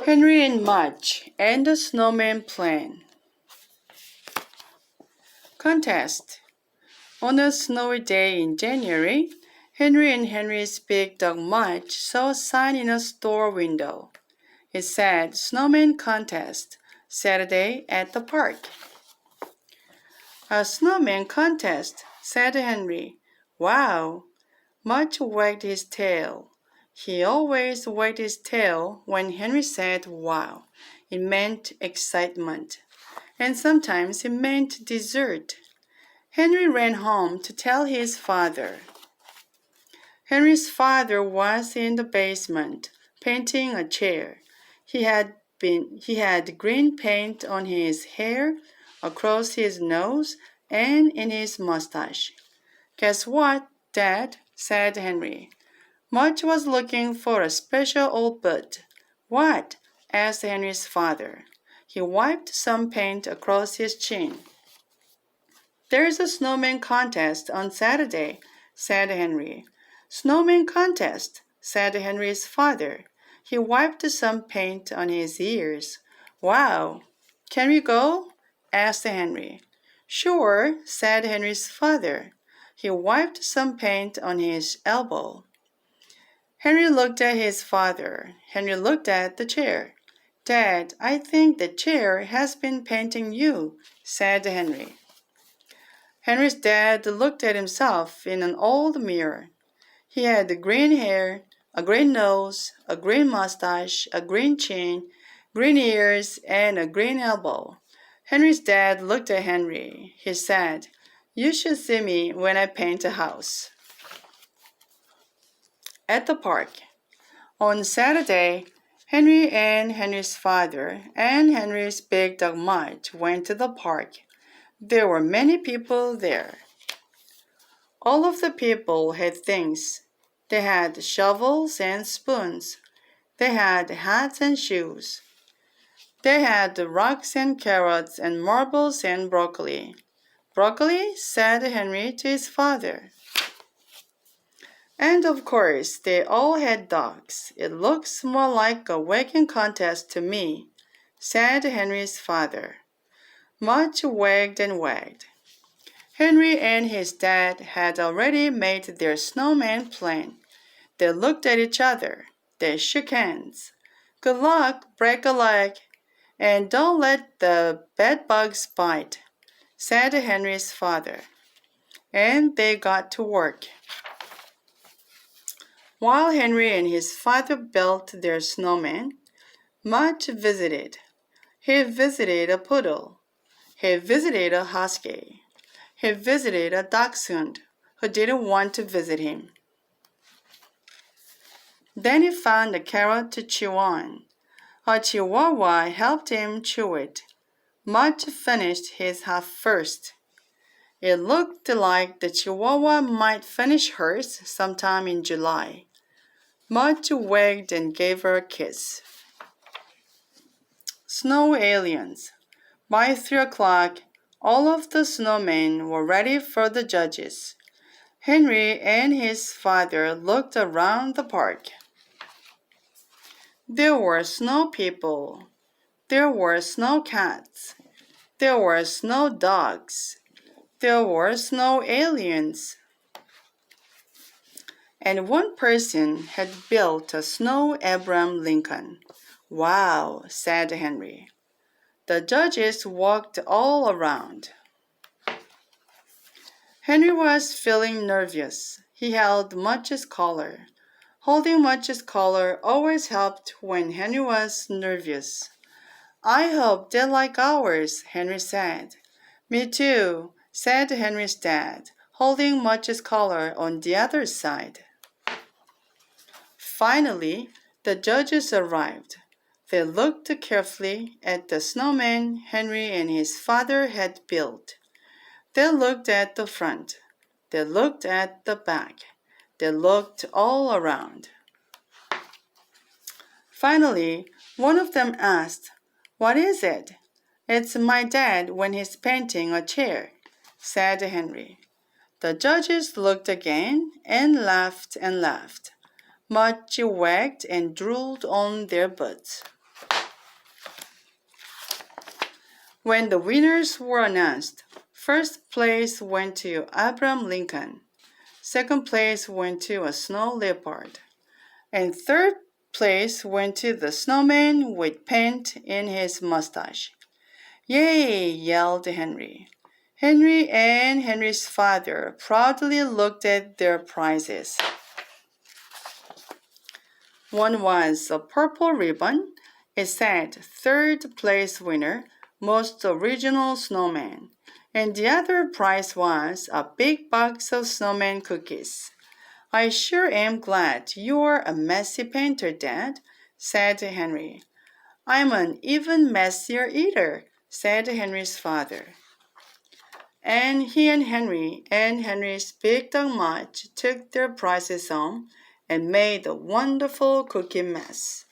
Henry and Mudge and the snowman plan. Contest. On a snowy day in January, Henry and Henry's big dog Mudge saw a sign in a store window. It said Snowman Contest, Saturday at the park. A snowman contest, said Henry. Wow! Mudge wagged his tail. He always wagged his tail when Henry said wow. It meant excitement. And sometimes it meant dessert. Henry ran home to tell his father. Henry's father was in the basement, painting a chair. He had green paint on his hair, across his nose, and in his mustache. Guess what, Dad? Said Henry. Mudge was looking for a special old boot. What? Asked Henry's father. He wiped some paint across his chin. There's a snowman contest on Saturday, said Henry. Snowman contest, said Henry's father. He wiped some paint on his ears. Wow! Can we go? Asked Henry. Sure, said Henry's father. He wiped some paint on his elbow. Henry looked at his father. Henry looked at the chair. Dad, I think the chair has been painting you, said Henry. Henry's dad looked at himself in an old mirror. He had green hair, a green nose, a green mustache, a green chin, green ears, and a green elbow. Henry's dad looked at Henry. He said, You should see me when I paint a house. At the park. On Saturday, Henry and Henry's father and Henry's big dog Mudge went to the park. There were many people there. All of the people had things. They had shovels and spoons. They had hats and shoes. They had rocks and carrots and marbles and broccoli. Broccoli, said Henry to his father. And of course, they all had dogs. It looks more like a wagging contest to me, said Henry's father. Mudge wagged and wagged. Henry and his dad had already made their snowman plan. They looked at each other. They shook hands. Good luck, break a leg, and don't let the bed bugs bite, said Henry's father. And they got to work. While Henry and his father built their snowman, Mudge visited. He visited a poodle. He visited a husky. He visited a dachshund who didn't want to visit him. Then he found a carrot to chew on. A chihuahua helped him chew it. Mudge finished his half first. It looked like the chihuahua might finish hers sometime in July. Mudge wagged and gave her a kiss. Snow aliens. By 3 o'clock, all of the snowmen were ready for the judges. Henry and his father looked around the park. There were snow people. There were snow cats. There were snow dogs. There were snow aliens. And one person had built a snow Abraham Lincoln. Wow, said Henry. The judges walked all around. Henry was feeling nervous. He held Mudge's collar. Holding Mudge's collar always helped when Henry was nervous. I hope they like ours, Henry said. Me too, said Henry's dad, holding Mudge's collar on the other side. Finally, the judges arrived. They looked carefully at the snowman Henry and his father had built. They looked at the front. They looked at the back. They looked all around. Finally, one of them asked, What is it? It's my dad when he's painting a chair, said Henry. The judges looked again and laughed and laughed. Mudge wagged and drooled on their butts. When the winners were announced, first place went to Abraham Lincoln, second place went to a snow leopard, and third place went to the snowman with paint in his mustache. Yay! Yelled Henry. Henry and Henry's father proudly looked at their prizes. One was a purple ribbon. It said third place winner, most original snowman. And the other prize was a big box of snowman cookies. I sure am glad you're a messy painter, Dad, said Henry. I'm an even messier eater, said Henry's father. And he and Henry's big dog Mudge took their prizes home and made a wonderful cookie mess.